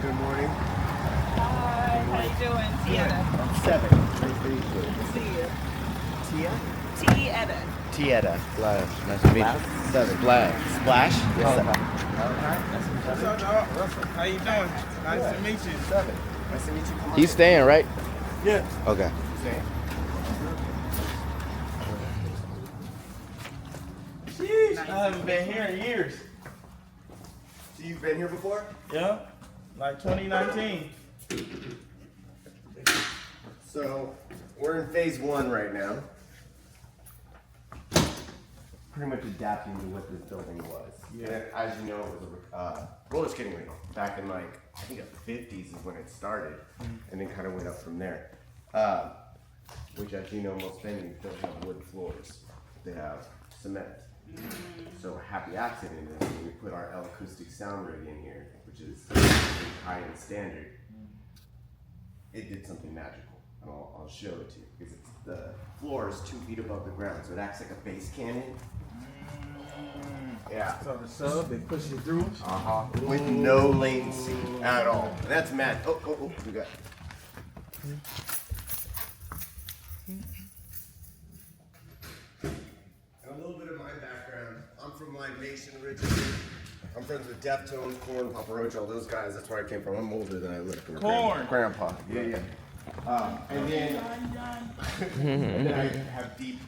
Good morning. Hi, how you doing? Tieta. I'm 7. Nice to meet you. See you. Tia? Tieta. Tieta. Splash. Nice to meet you. 7. Splash. Splash? Yes, 7. What's up, dog? How you doing? Nice to meet you. 7. Nice to meet you. He's staying, right? Yeah. Okay. Staying. Sheesh, I haven't been here in years. So you've been here before? Yeah, like 2019. So we're in phase 1 right now. Pretty much adapting to what this building was. Yeah. And as you know, it was a roller skating rink back in like, I think the 50s is when it started, and then kind of went up from there. Which, as you know, most venues don't have wood floors. They have cement. So a happy accident is when we put our L acoustic sound rig in here, which is high-end standard, it did something magical. And I'll show it to you, because the floor is 2 feet above the ground, so it acts like a bass cannon. Yeah. So the sub, they push you through. With no latency at all. And that's mad. Oh, we got. A little bit of my background. I'm from Live Nation originally. I'm friends with Deftones, Korn, Papa Roach, all those guys. That's where I came from. I'm older than I look. Korn. Grandpa. Yeah. And then I have deep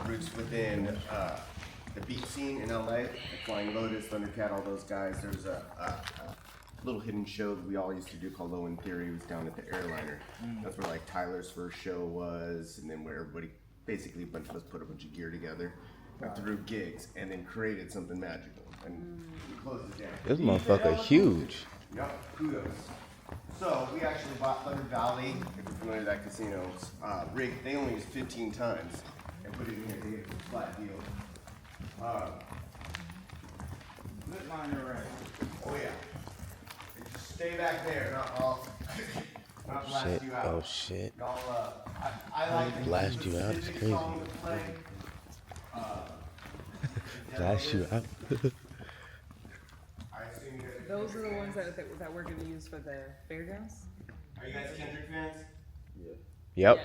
roots within the beat scene in LA, like Flying Lotus, Thundercat, all those guys. There's a little hidden show that we all used to do called Low End Theory. It was down at the Airliner. That's where like Tyler's first show was, and then where everybody, basically a bunch of us put a bunch of gear together and threw gigs, and then created something magical. And we closed it down. This motherfucker huge. Yep, kudos. So we actually bought Thunder Valley, if you're familiar with that casino. Rink, they only used 15 times and put it in here. They get a flat deal. Lit line array. Oh yeah. And just stay back there, not blast Shit. you out. Oh shit. I like Blast you out is specific crazy. song to play. Blast you out. I assume you guys Those are the ones that we're going to use for the fairgrounds? are you guys Kendrick fans? Yep.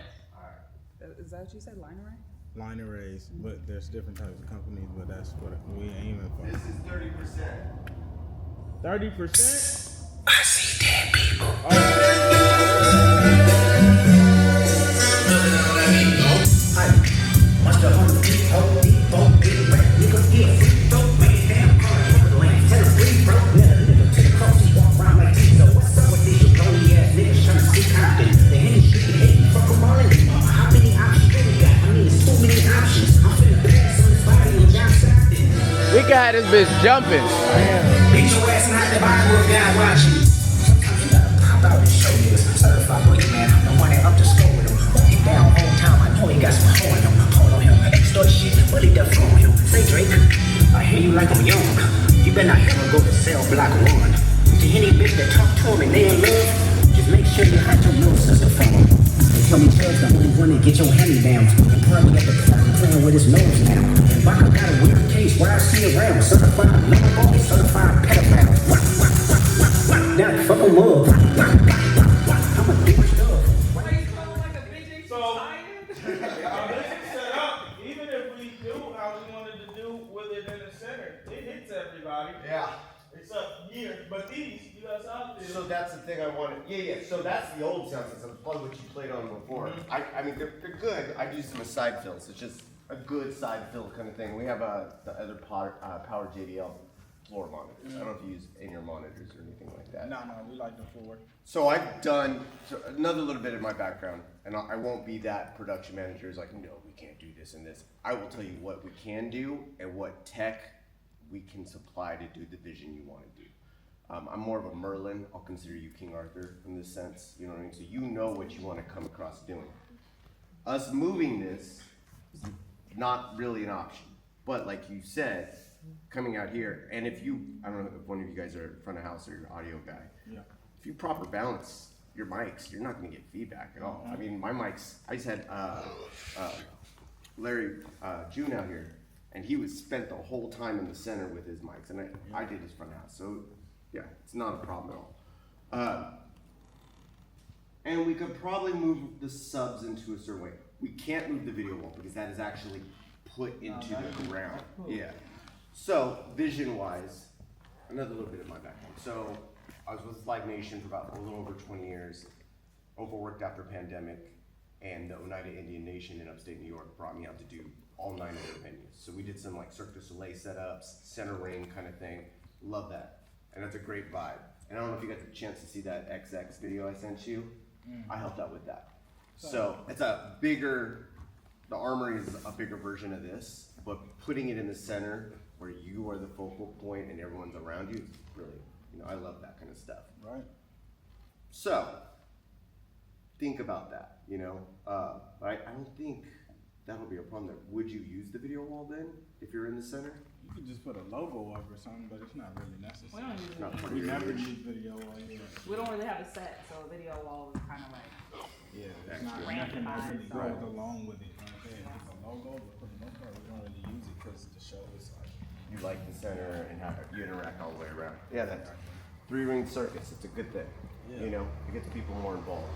Is that what you said, line array? Line arrays, but there's different types of companies, but that's what we aiming for. This is 30%. 30%? I see dead people. We got this bitch jumping. Beat your ass and have the Bible of God watching. Sometimes you gotta pop out and show niggas. Certified boogeyman, I'm the one that up to score with him. Walk him down whole time, I know he got some hoe in him. Hold on him, extort shit, bully the phone him. Say Drake, I hear you like I'm young. You better not ever go to cell block 1. To any bitch that talk to him and they in love, just make sure you hide your little sister from him. They tell me Ted's the only one that get your hand-me-downs. And probably at the time playing with his nose now. And Baka got a weird case where I see around. Certified lover boy, certified pedophile. Now fuck him up. I'm a big stuff. So, this is set up, even if we do how we wanted to do with it in the center, it hits everybody. Yeah. It's up here, but these, you guys out there. So that's the thing I wanted. Yeah. So that's the old sound system, plug what you played on before. I mean, they're good. I use them as side fills. It's just a good side fill kind of thing. We have the other Power JBL floor monitors. I don't know if you use in-ear monitors or anything like that. No, we like the floor. So I've done another little bit of my background, and I won't be that production manager who's like, no, we can't do this and this. I will tell you what we can do and what tech we can supply to do the vision you want to do. I'm more of a Merlin. I'll consider you King Arthur in this sense. You know what I mean? So you know what you want to come across doing. Us moving this is not really an option. But like you said, coming out here, and if you, I don't know if one of you guys are front of house or your audio guy, if you proper balance your mics, you're not going to get feedback at all. I mean, my mics, I just had Larry June out here, and he was spent the whole time in the center with his mics, and I did his front house, so yeah, it's not a problem at all. And we could probably move the subs into a certain way. We can't move the video wall because that is actually put into the ground. Yeah. So vision wise, another little bit of my background. So I was with Live Nation for about a little over 20 years, overworked after pandemic, and the Oneida Indian Nation in upstate New York brought me out to do all 9 of their venues. So we did some like Cirque du Soleil setups, center ring kind of thing. Love that. And that's a great vibe. And I don't know if you got the chance to see that XX video I sent you. I helped out with that. So it's a bigger, the Armory is a bigger version of this, but putting it in the center where you are the focal point and everyone's around you is really, you know, I love that kind of stuff. Right. So think about that, you know. I don't think that'll be a problem there. Would you use the video wall then if you're in the center? You could just put a logo up or something, but it's not really We necessary. don't use Not it. part We of your never image. use video on here. We don't really have a set, so a video wall is kind of like. Yeah, it's Extra. not nothing that really Randomized. goes along with it. Like, hey, it's a logo, but for the most part, we don't really use it because the show is like. You like the center and how you interact all the way around. Yeah, that's 3-ring circus. It's a good thing. Yeah. You know, it gets people more involved.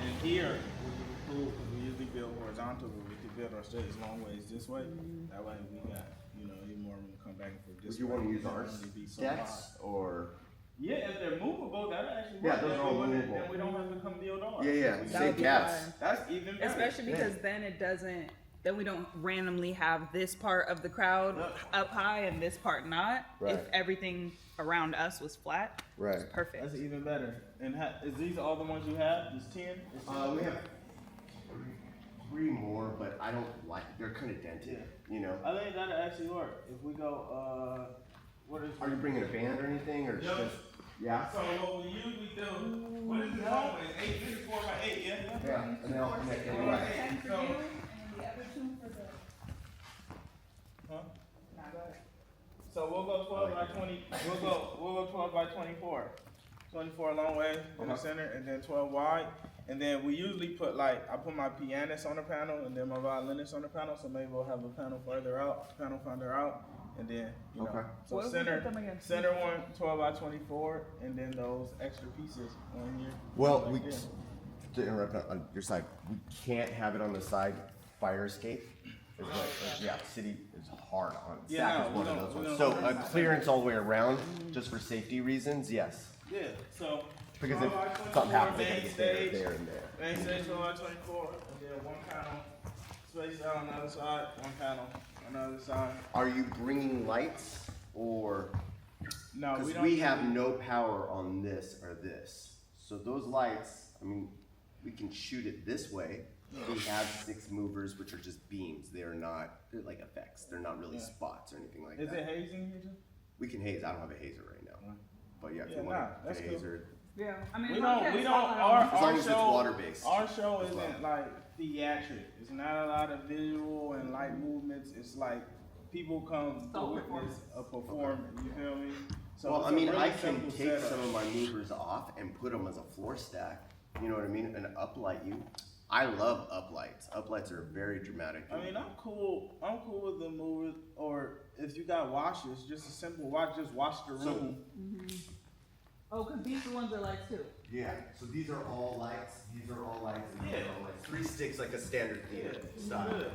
And here, we would be cool because we usually build horizontal, but we could build our stage long ways this way. That way we got, you know, even more room to come back and forth this Would you way. want to use It our don't really be so decks or? Yeah, if they're movable, that'll actually Yeah, work. those Then are all we wouldn't- movable. Then we don't have to come build ours. Yeah, yeah. That Save would be cats. fine. That's even better. Especially because then it doesn't, then we don't randomly have this part of the crowd up high and this part not. Right. If everything around us was flat, Right. it's perfect. That's even better. And is these all the ones you have? Just 10? It's 10? We have 3 more, but I don't like. They're kind of dented. You know. I think that'll actually work. If we go, what is Are you bringing a band or anything, or Yeah. just? Yeah. So what we usually do, what is this home? It's 8, this is 4 by 8, yeah? Yeah, and then I'll connect 4 everyone. by 8. So, huh? So we'll go 12 by 20. We'll go 12 by 24. 24 a long way in the center, and then 12 wide. And then we usually put I put my pianist on the panel, and then my violinist on the panel. So maybe we'll have a panel further out, and then you know. Okay. So What if we put them against center one 12 by 24, and then those extra pieces on here. Well, Right we there. to interrupt on your side, we can't have it on the side fire escape. Is what, yeah, city is hard on. Yeah, Stack no, is one we of don't- those we ones. don't So do a that. clearance all the way around, just for safety reasons, yes. Yeah. So Because 12 if by something 24 happens, they gotta main get there, stage. there, and there. Main stage 12 by 24, and then one panel spaced out on the other side, one panel on the other side. Are you bringing lights or? No, we Because don't. we have no power on this or this. So those lights, I mean, we can shoot it this way. We have 6 movers, which are just beams. They're like effects. They're not really Yeah. spots or anything like Is that. it hazing here too? We can haze. I don't have a hazer right now. But yeah, if Yeah, you nah, want that's a cool. hazer. Yeah, I mean, We as don't. long as We it's don't. spotlight Our, on- As long our as it's show. water-based. Our show as isn't well. like theatric. It's not a lot of visual and light movements. It's like people come to all witness a performance. You feel me? So Well, it's I a mean, really I can simple take setup. some of my movers off and put them as a floor stack. You know what I mean? And uplight you. I love uplights. Uplights are very dramatic. I mean, I'm cool. I'm cool with the movers, or if you got washes, just a simple wash. Just wash the So- room. Oh, because these are ones that like too. Yeah, so these are all lights, these are all lights, and these Yeah. are all lights. 3 sticks like a standard theater Yeah, style. good.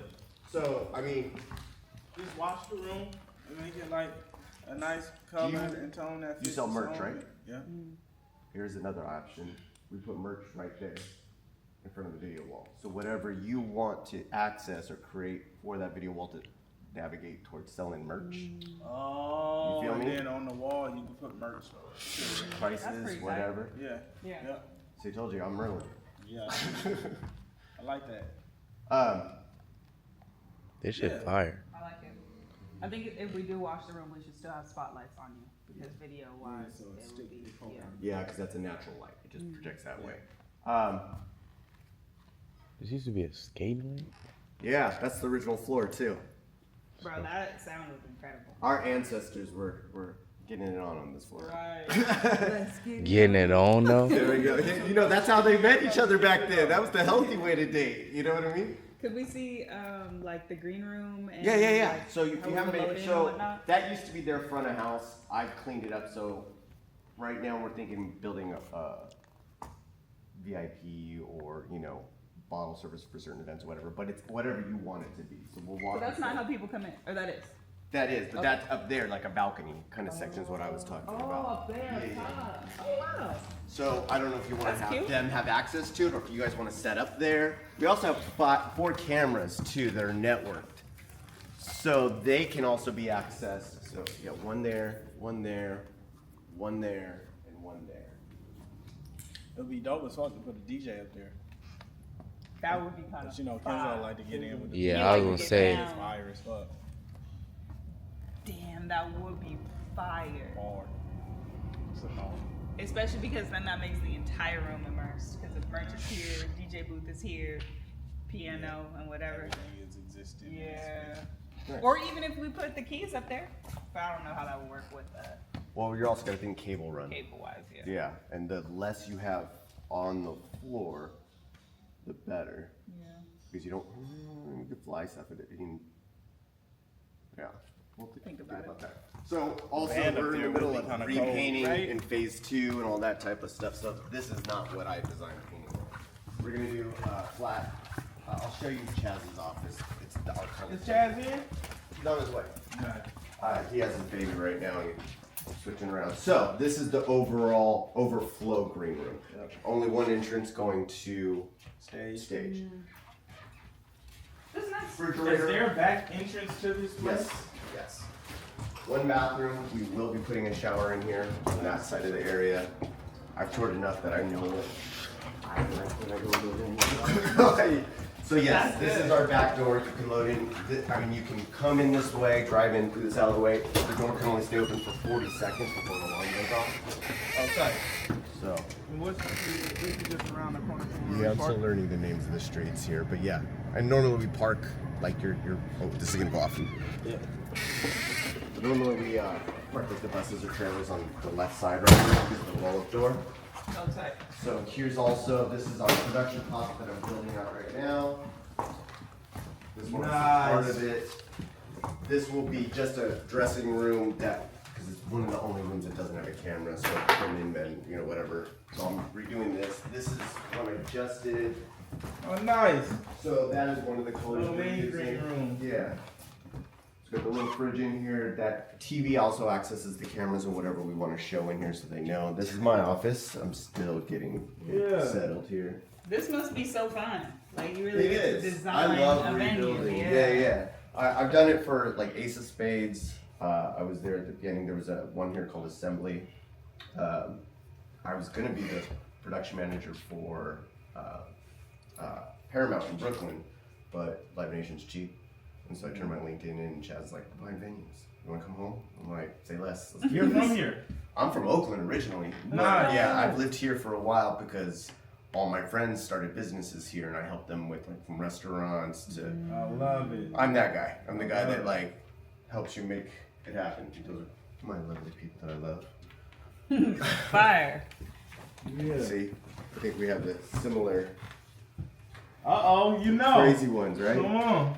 So, I mean, Just wash the room and make it like a nice color you- and tone that fits. you sell the merch, song. right? Yeah. here's another option. We put merch right there in front of the video wall. So whatever you want to access or create for that video wall to navigate towards selling merch, Oh, You feel and me? then on the wall you can put merch. prices, pretty tight. whatever. Yeah. Yeah. Yeah. So I told you, I'm Merlin. Yeah. I like that. This shit Yeah. fire. I like it. I think if we do wash the room, we should still have spotlights on you because video wise, Yeah, so it's it would be, sticky, yeah. Yeah, because that's a natural light. It just projects that way. This used to be a skating rink. Yeah, that's the original floor too. Bro, that sound was incredible. Our ancestors were getting it on this floor. Right. Let's get Getting it on though. There we go. You know, that's how they met each other back then. That was the healthy way to date. You know what I mean? Could we see like the green room? And, Yeah. like, So if how you we haven't load made in so and whatnot? that used to be their front of house. I've cleaned it up so right now we're thinking building a VIP or, you know, bottle service for certain events or whatever, but it's whatever you want it to be. So we'll walk. So that's you not through. how people come in, or that is? That is, but that's up there, like a balcony kind of section is what I was talking Oh, about. up there, Yeah. top. Oh, wow. So I don't know if you want to That's have cute. them have access to it, or if you guys want to set up there. We also have 4 cameras too that are networked, so they can also be accessed. So you got one there, one there, one there, and one there. It'd be dope as fuck to put a DJ up there. That would be kind But of you know, Kenzo like to get in with the Yeah, I was gonna Get say. down. fire as fuck. Damn, that would be fire. Hard. It's a hard. Especially because then that makes the entire room immersed. Because if merch is here, DJ booth is here, piano and whatever. Everything is existing. in this Yeah. Nice. Or even if we put the keys up there. But I don't know how that would work with Well, you're also got to think cable run. cable wise, yeah. Yeah, and the less you have on the floor, the better. Yeah. Because you don't, you can fly stuff at it. You can, yeah. We'll Think about it. that. So also band up we're in the there middle would of be kinda repainting cold, right? in phase 2 and all that type of stuff. So this is not what I designed painting. We're gonna do flat. I'll show you Chaz's office. It's our color. Is Chaz in? He's on his way. He has his baby right now. He's switching around. So this is the overall overflow green room. Yep. Only one entrance going to Stage. This is nice. Is refrigerator. there a back entrance to this place? Yes, yes. One bathroom. We will be putting a shower in here on that side of the area. I've toured enough that I know it. I like when I go load in. So yes, That's this good. is our back door. You can load in. I mean, you can come in this way, drive in through this alleyway. The door can only stay open for 40 seconds before the alarm goes off. Okay. So And what's this is just around the corner from yeah, where I'm we still park? learning the names of the streets here, but yeah. And normally we park like you're. Oh, this is gonna go off. Yeah. But normally we park like the buses or trailers on the left side right here because of the roll-up door. Outside. So here's also, this is our production closet that I'm building out right now. This one is part Nice. of it. This will be just a dressing room that, because it's one of the only rooms that doesn't have a camera, so come in and, you know, whatever. So I'm redoing this. This is what I just did. Oh, nice. So that is one of the colors Little we're main using. green room. Yeah. It's got the little fridge in here. That TV also accesses the cameras and whatever we want to show in here so they know. This is my office. I'm still getting Yeah. settled here. This must be so fun. Like you really It get to is. design I love a venue. rebuilding. Yeah. Yeah. I've done it for like Ace of Spades. I was there at the beginning. There was one here called Assembly. I was gonna be the production manager for Paramount in Brooklyn, but Live Nation's cheap, and so I turned my LinkedIn in. And Chad's like, "We're buying venues. You want to come home?" I'm like, "Say less." Let's do You're this." from here. I'm from Oakland originally. Nice. Yeah, I've lived here for a while because all my friends started businesses here, and I helped them with like from restaurants to. I love it. I'm that guy. I'm the guy that like helps you make it happen. Those are my lovely people that I love. Fire. Yeah. See, I think we have the similar Uh-oh, you know. crazy ones, right? Come on.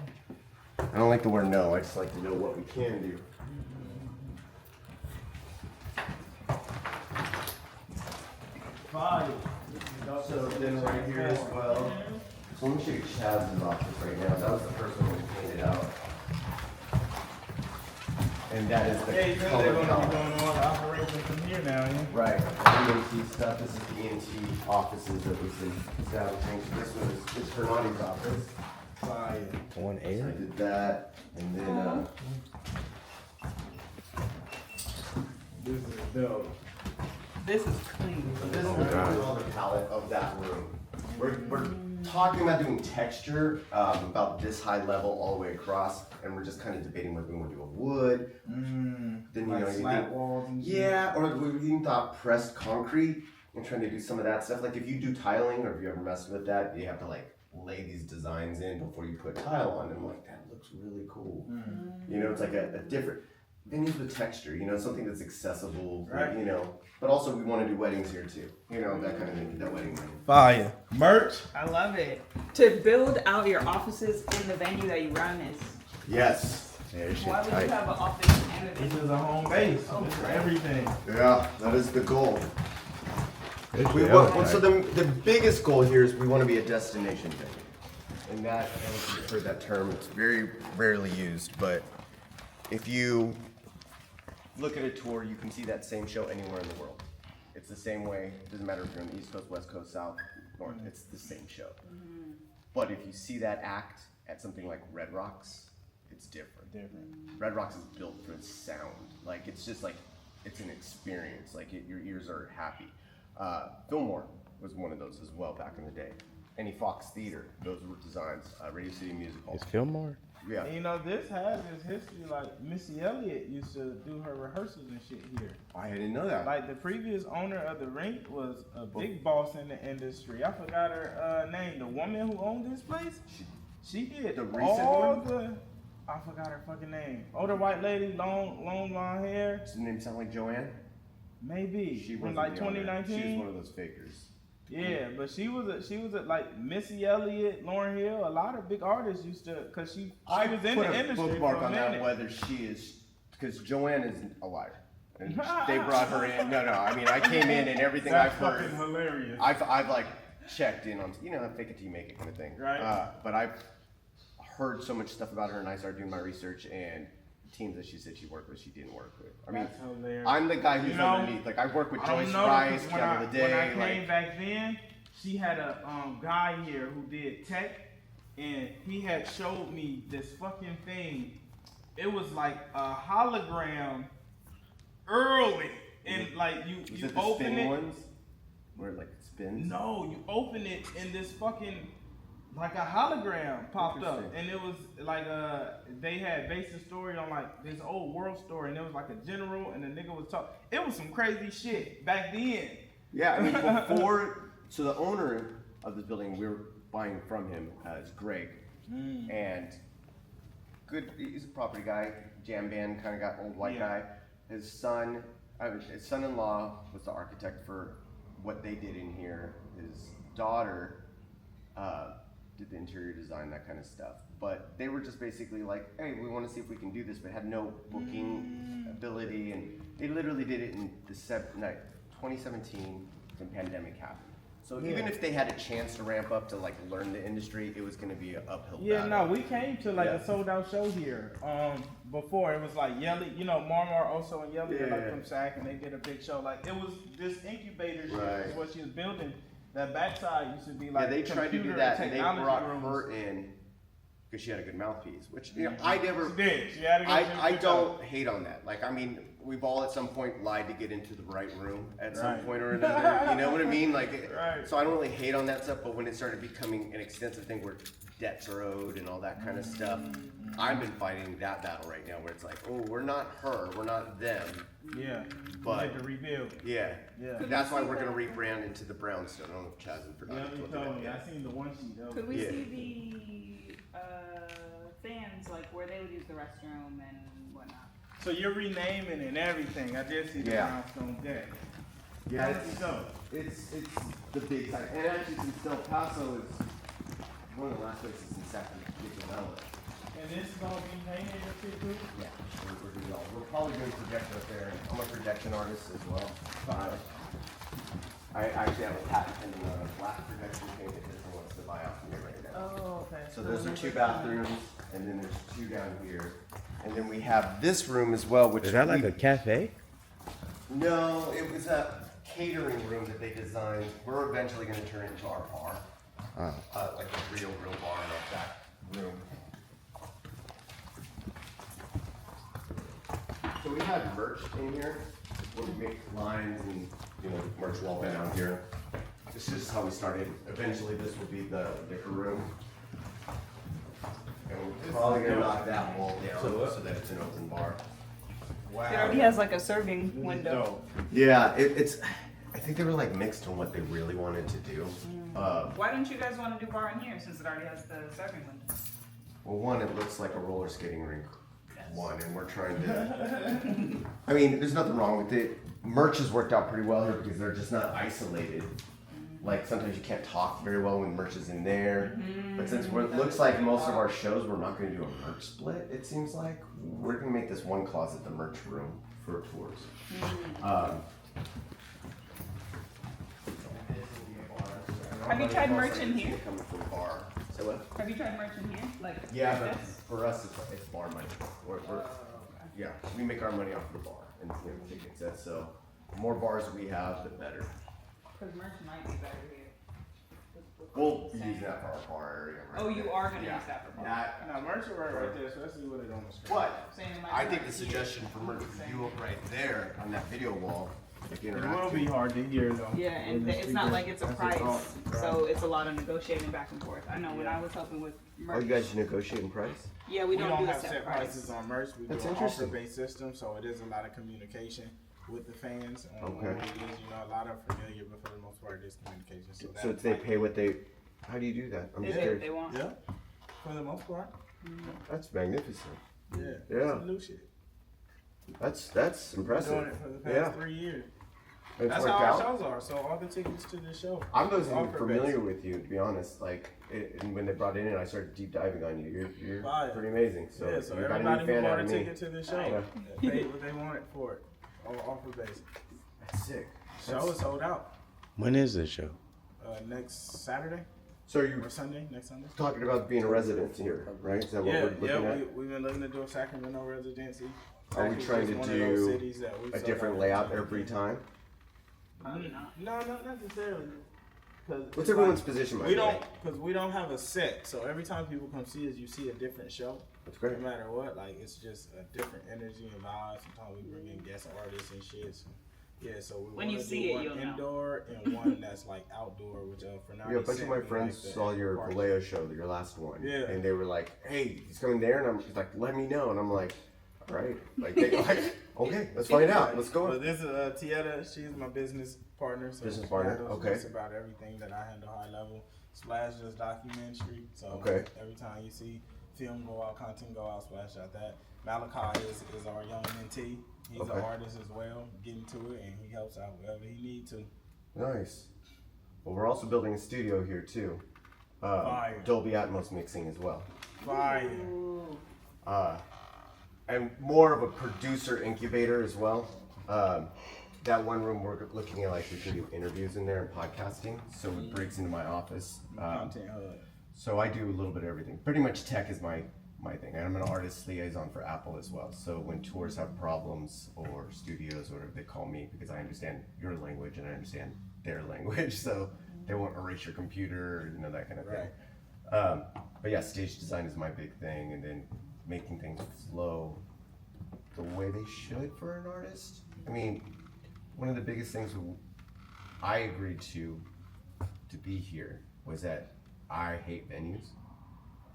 I don't like the word no. I just like to know what we can do. Fire. So then right here as well. So let me show you Chaz's office right now. That was the first one we painted out. And that is the Yeah, you know color they're going to palette. be doing all the operations from here now, yeah? Right, ENT stuff, this is the ENT offices that we've been establishing. So this one is Fernando's office. Fire. One So I air? did that, and then, This is dope. This is clean. so this is the color palette of that room. We're talking about doing texture, about this high level all the way across, and we're just kind of debating whether we want to do a wood. Then, you Like know, you slat think, walls and shit. yeah, or we even thought pressed concrete and trying to do some of that stuff. Like if you do tiling or if you ever messed with that, you have to like lay these designs in before you put tile on. And I'm like, that looks really cool. You know, it's like a different venues with texture, you know, something that's accessible, Right. you know. But also we want to do weddings here too. You know, that kind of thing, that wedding money. Fire. Merch. I love it. To build out your offices in the venue that you run is Yes. Yeah, this shit Why would you tight. have an office and This a is a home base. This is everything. Yeah, that is the goal. This We shit want, hella so tight. the biggest goal here is we want to be a destination venue. And that, I don't know if you've heard that term, it's very rarely used, but if you look at a tour, you can see that same show anywhere in the world. It's the same way, it doesn't matter if you're on the East Coast, West Coast, South, North, it's the same show. But if you see that act at something like Red Rocks, it's different. Red Rocks is built for sound. Like, it's just like, it's an experience. Like, your ears are happy. Fillmore was one of those as well back in the day. Any Fox Theater, those were designs. Radio City Music Hall. Is Fillmore? Yeah. And you know, this has its history. Like Missy Elliott used to do her rehearsals and shit here. I didn't know that. Like the previous owner of the Rink was a big boss in the industry. I forgot her name. The woman who owned this place. She did The recent all one? the. I forgot her fucking name. Older white lady, long blonde hair. Does the name sound like Joanne? Maybe She from wasn't like the owner. 2019. She was one of those fakers. Yeah, but she was a like Missy Elliott, Lauryn Hill. A lot of big artists used to, cause she I was in put the a industry bookmark for a on that minute. whether she is, because Joanne is a liar. And they brought her in. No, I mean, I came in and everything That's I've heard. fucking hilarious. I've like checked in on, you know, fake it till you make it kind of thing. Right. But I've heard so much stuff about her, and I started doing my research, and teams that she said she worked with, she didn't work with. I mean, That's hilarious. I'm the guy who's You know, underneath. Like, I've worked with I don't Joyce know, Rice, 'cause Kevin when I Day. came Like, back then, she had a guy here who did tech, and he had showed me this fucking thing. It was like a hologram early, and like is you it the open spin it. ones? Where it, like, it spins? No, you open it and this fucking like a hologram popped up, Interesting. and it was like they had based the story on like this old world story, and it was like a general, and the nigga was talking. It was some crazy shit back then. Yeah, I mean, before, so the owner of this building, we were buying from him, is Greg. And he's a property guy, jam band kind of got old white Yeah. guy. His son-in-law was the architect for what they did in here. His daughter did the interior design, that kind of stuff. But they were just basically like, hey, we want to see if we can do this, but had no booking ability. And they literally did it in 2017 when pandemic happened. So even if they had a chance to ramp up to like learn the industry, it was going to be an uphill Yeah, battle. no, we came to like Yeah. a sold out show here. Before it was like Yelly, you know, Marmar also and Yelly are like Yeah. from SAC, and they did a big show. Like it was this incubator shit Right. is what she was building. That backside used to be like Yeah, they tried to do computer that, and they technology brought rooms. her in because she had a good mouthpiece, which you know I never. She did. She had a good I good don't hate on that. Like, I mean, we've all at some point lied to get into the right room at some Right. point or another. You know what I mean? Like, Right. so I don't really hate on that stuff. But when it started becoming an extensive thing where debts are owed and all that kind of stuff, I've been fighting that battle right now, where it's like, oh, we're not her, we're not them. Yeah, But- we had to rebuild. Yeah. Yeah. That's why we're gonna rebrand into the brownstone. I don't know if Chaz has forgotten. Yeah, you what told that me. I is. seen the one sheet though. Could we Yeah. see the fans, like where they would use the restroom and whatnot? So you're renaming and everything. I did see the Yeah. brownstone deck. Yeah, Let's go. it's the big side. And actually, since Del Paso is one of the last places in Sacramento to get developed. And this is gonna be painted and shit too? Yeah, we're doing all. We're probably doing projection up there. I'm a projection artist as well. I actually have a patent pending on a black projection paint that Disney wants to buy out from me right now. Oh, okay. So those are two bathrooms, and then there's two down here. And then we have this room as well, which Is that like we- a cafe? No, it was a catering room that they designed. We're eventually gonna turn it into our bar. Like a real bar in our back room. So we have merch in here, where we make lines and, you know, merch wall down here. This is how we started. Eventually, this will be the liquor room. And we're probably gonna knock that wall down so that it's an open bar. It already has like a serving window. Yeah, it's. I think they were like mixed on what they really wanted to do. Why don't you guys want to do bar in here since it already has the serving window? Well, one, it looks like a roller skating rink. Yes. One, and we're trying to. I mean, there's nothing wrong with it. Merch has worked out pretty well here because they're just not isolated. like sometimes you can't talk very well when merch is in there. But since it That looks is like very most of hard. our shows, we're not going to do a merch split. It seems like we're going to make this one closet the merch room for tours. Have you tried merch in here? Coming from bar. So what? Have you tried merch in here? Like Yeah, like but this? for us, it's bar money. Yeah, we make our money off the bar and tickets. And so the more bars we have, the better. Because merch might be better here. We'll use that for our bar area. Right Oh, you there. are gonna Yeah. use that for bar. That, Now, merch will work right there, so let's see what it on the screen. but Saying it might I be think right the here. suggestion for merch would you up right there on that video wall, like It will interactive. be hard to hear though. Yeah, and with the it's not speakers. like it's a That's price, thought. so it's a lot of negotiating back and forth. I know when I was helping with Oh, merch. you guys negotiate in price? Yeah, we don't do a have set set price. prices on merch. We That's do an interesting. offer-based system, so it is a lot of communication with the fans on Okay. what it is. You know, a lot are familiar, but for the most part, it is communication. So, So that they might- pay what they, how do you do that? I'm They just do what curious. they want. Yeah, for the most part. That's magnificent. Yeah. Yeah. Some new shit. That's Been doing impressive. it for the past Yeah. 3 years. It's That's worked how our out. shows are. So all the tickets to the show. I wasn't even offer familiar based. with you, to be honest. Like, and when they brought it in, I started deep diving on you. You're Fire. pretty amazing. So, Yeah, so you got a everybody new who fan bought out a of me. ticket to the show Yeah. paid what they wanted for it. All offer based. That's sick. Show is sold out. When is this show? Next Saturday So you're or Sunday. Next Sunday. talking about being a resident here, right? Is that what Yeah, we're looking yeah. at? We've been looking to do a Sacramento residency. Are we Sacramento's trying to one of those do cities that we A sold different out layout to. every time? Probably not. No, not necessarily. 'Cause What's it's everyone's like- position, by We the way? don't, because we don't have a set. So every time people come see us, you see a different show. That's No great. matter what, like it's just a different energy and vibe. Sometimes we bring in guest artists and shit. So, yeah, so we When you wanna see do it, one you'll know. indoor and one that's like outdoor. Which for now, Yeah, a bunch of my friends saw your Vallejo show, your last one. Yeah. And they were like, hey, he's coming there. And I'm just like, let me know. And I'm like, all right. Like, they like, okay, let's find out. Let's go. But this is Tieta. She's my business partner. So Business she partner, handles okay. just about everything that I handle high level. Splash just documentary. So Okay. every time you see film go out, content go out, Splash out that. Malachi is our young mentee. He's Okay. an artist as well, getting to it, and he helps out wherever he needs to. Nice. Well, we're also building a studio here, too. Fire. Dolby Atmos mixing as well. Fire. And more of a producer incubator as well. That one room we're looking at, like, we can do interviews in there and podcasting. So it breaks into my office. Content hub. So I do a little bit of everything. Pretty much tech is my thing. And I'm an artist liaison for Apple as well. So when tours have problems or studios or whatever, they call me because I understand your language and I understand their language. So they won't erase your computer, you know, that kind of thing. But yeah, stage design is my big thing, and then making things flow the way they should for an artist. I mean, one of the biggest things I agreed to be here was that I hate venues.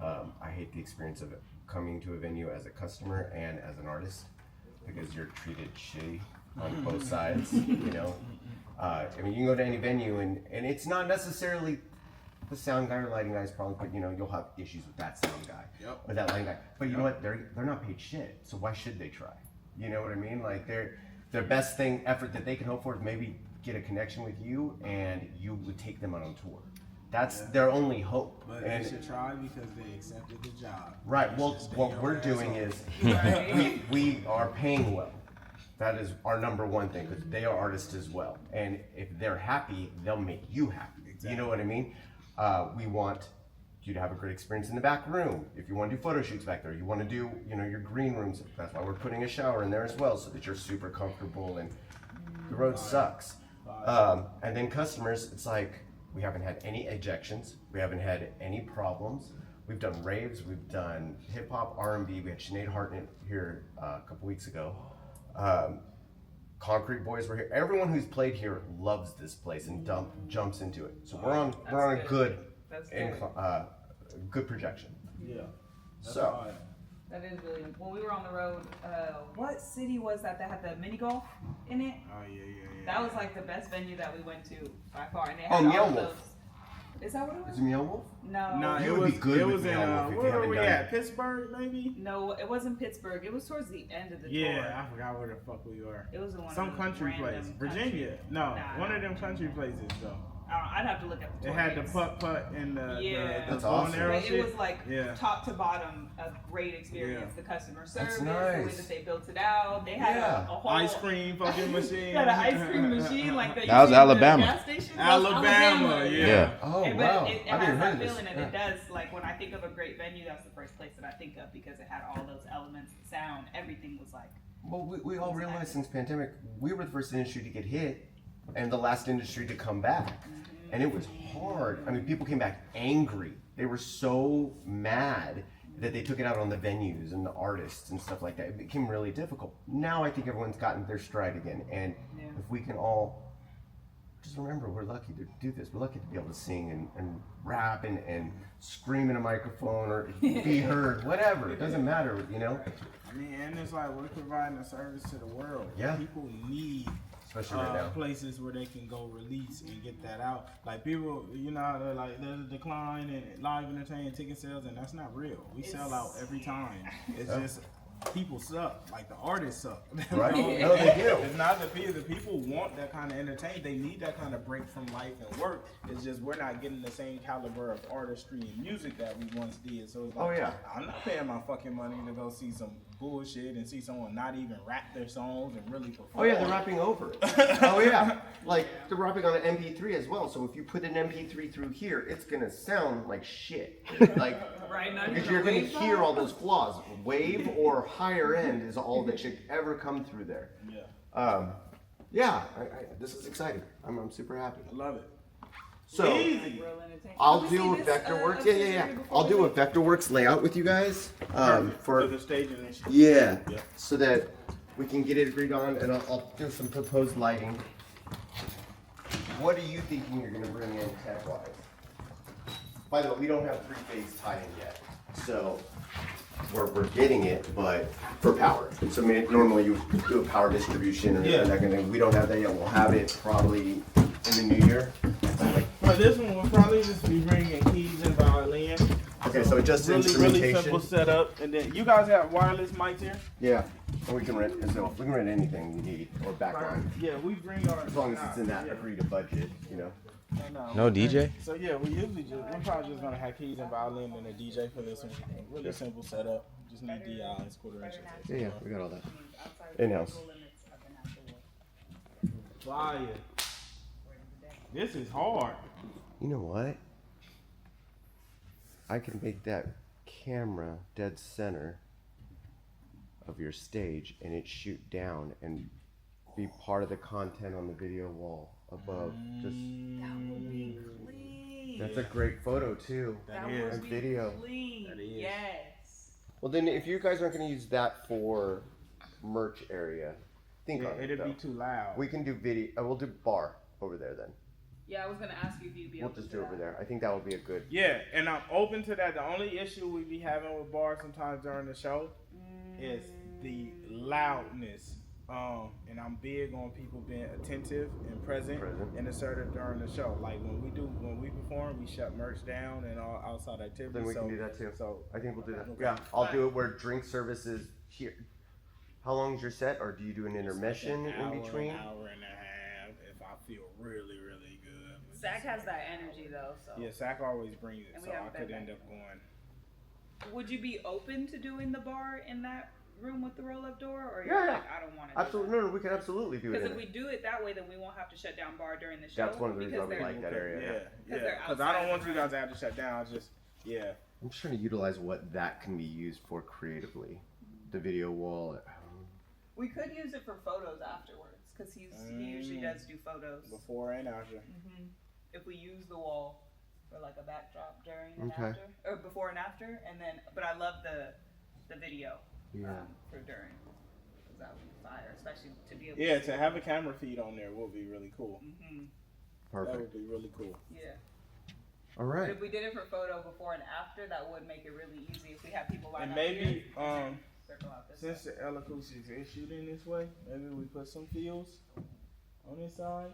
I hate the experience of coming to a venue as a customer and as an artist because you're treated shitty on both sides, you know? I mean, you can go to any venue and it's not necessarily the sound guy or lighting guy's problem, but you know, you'll have issues with that sound guy Yep. or that lighting guy. But you know what? They're not paid shit, so why should they try? You know what I mean? Like their best effort that they can hope for is maybe get a connection with you and you would take them out on tour. That's their only hope. But And they should try because they accepted the job. right, You well, should stay what your we're ass doing home. is Right. we are paying well. That is our number one thing because they are artists as well. And if they're happy, they'll make you happy. You know what I mean? We want you to have a great experience in the back room. If you want to do photo shoots back there, you want to do, you know, your green rooms. That's why we're putting a shower in there as well, so that you're super comfortable and the road sucks. And then customers, it's like we haven't had any ejections. We haven't had any problems. We've done raves. We've done hip hop, R&B. We had Sinead Hartnett here a couple weeks ago. Concrete Boys were here. Everyone who's played here loves this place and jumps into it. So we're on a good, That's good. good projection. Yeah. That's So- all right. That is really. When we were on the road, what city was that had the mini golf in it? Oh yeah. That was like the best venue that we went to by far, and they Oh, had Meow all Wolf. those. Is that what it was? Is it Meow Wolf? No. No, You it would was be good it with was in Meow Wolf if you where haven't were we done at? it. Pittsburgh, maybe. No, it wasn't Pittsburgh. It was towards the end of the tour. Yeah, I forgot where the fuck we were. It was the one. Some of those country random place, country- Virginia. No, Nah. one of them country places though. I'd have to look at the It toilets. had the putt and the That's bow and awesome. arrow But it shit. was like Yeah. top to bottom a great experience. Yeah. The customer service, the way nice. that they built it out. They had Yeah. a whole Ice cream fucking machine. Got an ice cream machine like that. That was Alabama. Gas station. Alabama, yeah. Oh, And, wow. but it I has didn't that heard this. feeling, and it does. Like when I think of a great venue, that's the first place that I think of because it had all those elements, the sound, everything was like. Well, we all realized since pandemic, we were the first industry to get hit and the last industry to come back. And it was hard. I mean, people came back angry. They were so mad that they took it out on the venues and the artists and stuff like that. It became really difficult. Now I think everyone's gotten their stride again. And if we can all just remember, we're lucky to do this. We're lucky to be able to sing and rap and scream in a microphone or be heard, whatever. It doesn't matter, you know? I mean, and it's like we're providing a service to the world. Yeah. People need Especially right now. places where they can go release and get that out. Like people, you know, they're like there's a decline in live entertainment ticket sales, and that's not real. We sell out every time. It's just people suck. Like the artists suck. Right? No, they do. It's not the people. The people want that kind of entertainment. They need that kind of break from life and work. It's just we're not getting the same caliber of artistry and music that we once did. So it's like, Oh, yeah. I'm not paying my fucking money to go see some bullshit and see someone not even rap their songs and really perform. Oh yeah, they're rapping over it. Oh yeah, like they're rapping on an MP3 as well. So if you put an MP3 through here, it's gonna sound like shit. Like Right now, because you're gonna hear all those flaws. Wave or higher end is all that should ever come through there. Yeah. Yeah, this is exciting. I'm super happy. I love it. So Easy. I'll do a Vectorworks. Yeah. I'll do a Vectorworks layout with you guys For for the staging and shit. yeah, Yeah. so that we can get it agreed on, and I'll do some proposed lighting. What are you thinking you're gonna bring in tech-wise? By the way, we don't have three-phase tie-in yet, so we're getting it, but for power. So normally you would do a power distribution or Yeah. that kind of thing. We don't have that yet. We'll have it probably in the new year. Well, this one will probably just be bringing keys and violin. Okay, so just Really instrumentation. simple setup. And then you guys have wireless mics here? Yeah, and we can rent. So we can rent anything we need or backline, Yeah, we bring our. as long as it's in that agreed budget, you know. No DJ? So yeah, we're probably just gonna have keys and violin and a DJ for this one. Really simple setup. Just need DIs, quarter inch. Yeah, we got all that in house. Fire. This is hard. You know what? I can make that camera dead center of your stage and it shoot down and be part of the content on the video wall above. Just that's a great photo too. That is. And video. That is. Yes. Well, then if you guys aren't going to use that for merch area, think on it. It'd be Though. too loud. We can do video. We'll do bar over there then. Yeah, I was gonna ask you if you'd be We'll open just to do over that. there. I think that would be a good. Yeah, and I'm open to that. The only issue we be having with bars sometimes during the show is the loudness. And I'm big on people being attentive and present and assertive during the show. Like when we perform, we shut merch down and all outside activities. Then we so, can do that too. So I think we'll do that. Okay. Yeah, I'll do it where drink service is here. How long is your set, or do you do an intermission in between? An hour and a half. If I feel really good. Zach has that energy though, so. Yeah, Sack always brings it, And we so have I could Bebe. end up going. Would you be open to doing the bar in that room with the roll-up door, or Yeah, you're yeah. like, I don't want to? Absolutely, no, we can absolutely do it. Because in if we it. do it that way, then we won't have to shut down bar during the show. That's one of the reasons because why we they're- like that area. Yeah. they're Because I outside don't want the you room. guys to have to shut down. Yeah. I'm just trying to utilize what that can be used for creatively. The video wall. We could use it for photos afterwards, because he usually does do photos. Before and after. If we use the wall for like a backdrop during and Okay. after, or before and after, and then, but I love the video Yeah. for during, because that would be fire, especially to be able Yeah, to to have a camera feed on there would be really cool. That Perfect. would be really cool. Yeah. All But right. if we did it for photo before and after, that would make it really easy. If we have people line And up maybe, here, circle out this since way. the L-Acoustics is shooting this way, maybe we put some fields on this side.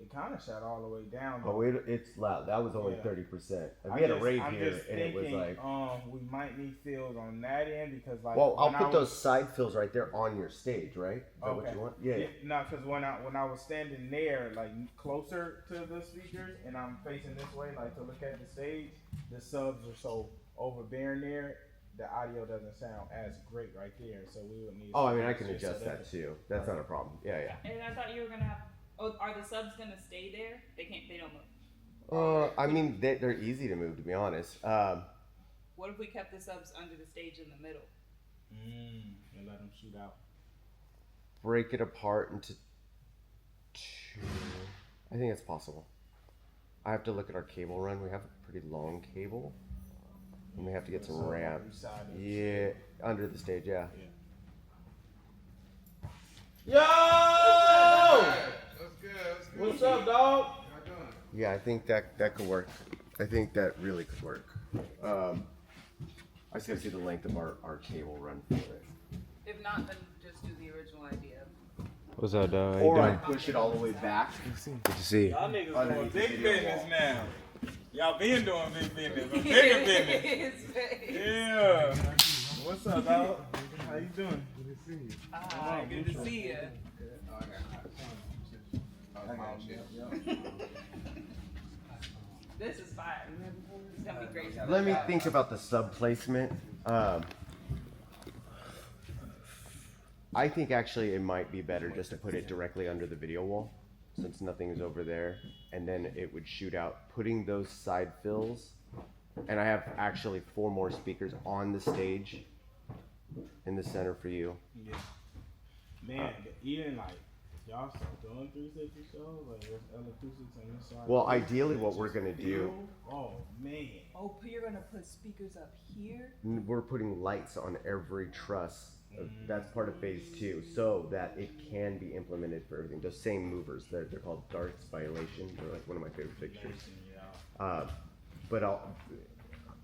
It kind of shot all the way down. Oh, it's loud. That was only Yeah. 30%. I'm We had a just- rave I'm here, just and it was thinking, like. we might need fills on that end because like. Well, I'll when I put was- those side fills right there on your stage, right? Is that what you want? Yeah. No, because when I was standing there, like closer to the speakers, and I'm facing this way, like to look at the stage, the subs are so overbearing there. The audio doesn't sound as great right there, so we would need. Oh, I mean, I can just so adjust that they too. That's not a problem. Yeah, And I thought you were gonna have. Oh, are the subs gonna stay there? They can't. They don't move. yeah. I mean, they're easy to move, to be honest. What if we kept the subs under the stage in the middle? and let them shoot out. Break it apart into two. I think it's possible. I have to look at our cable run. We have a pretty long cable, and we have to get some So, ramp. each side of the Yeah, under the stage. Yeah. Yo! That's good. What's up, dog? Yeah, I think that could work. I think that really could work. I just gotta see the length of our cable run for it. If not, then just do the original idea. What's up, dog? How you Or I doing? push it all the way back. Good to see you. Y'all niggas doing Underneath the big video business wall. now. Y'all been doing big business, but bigger business. Yeah. What's up, dog? How you doing? Ah, good to see you. This is fire. It's gonna be great. Let me think about the sub placement. I think actually it might be better just to put it directly under the video wall, since nothing is over there, and then it would shoot out. Putting those side fills, and I have actually 4 more speakers on the stage in the center for you. Yeah. Man, even like y'all start doing 360 shows, like there's L-acoustics on this side. Well, ideally what we're gonna do, Oh man. Oh, you're gonna put speakers up here? we're putting lights on every truss. That's part of phase 2, so that it can be implemented for everything. Those same movers, they're called darts violation. They're like one of my favorite fixtures. But a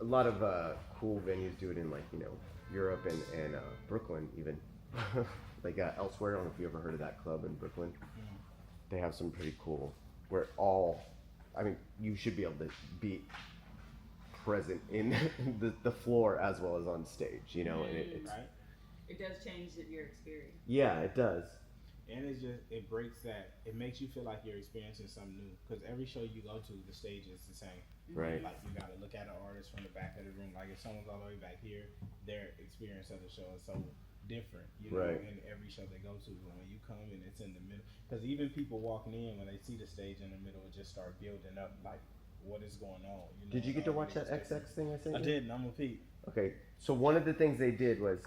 lot of cool venues do it in like, you know, Europe and Brooklyn even. Like elsewhere, I don't know if you ever heard of that club in Brooklyn. They have some pretty cool, where I mean, you should be able to be present in the floor as well as on stage, you know, and it's, Right? It does change your experience. yeah, it does. And it breaks that. It makes you feel like you're experiencing something new. Because every show you go to, the stage is the same. Right. Like you gotta look at an artist from the back of the room. Like if someone's all the way back here, their experience of the show is so different. You know, Right. in every show they go to. And when you come and it's in the middle, because even people walking in when they see the stage in the middle, it just start building up like what is going on. You know, Did you get to and watch that it's different. XX thing I sent I you? did, and I'm a Pete. Okay, so one of the things they did was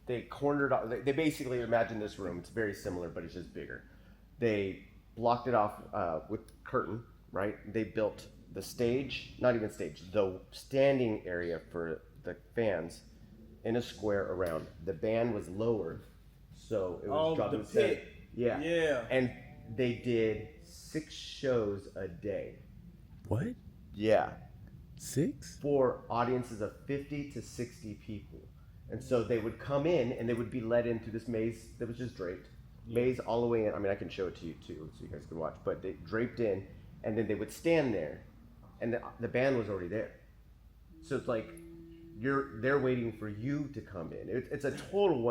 they cornered off. They basically imagined this room. It's very similar, but it's just bigger. They blocked it off with curtain, right? They built the stage, not even stage, the standing area for the fans in a square around. The band was lower, so it was Oh, dropping the center. pit. Yeah. Yeah. And they did 6 shows a day. What? Yeah. 6? For audiences of 50 to 60 people. And so they would come in and they would be led into this maze that was just draped. Maze all the way in. I mean, I can show it to you too, so you guys can watch. But they draped in, and then they would stand there, and the band was already there. So it's like they're waiting for you to come in. It's a total one.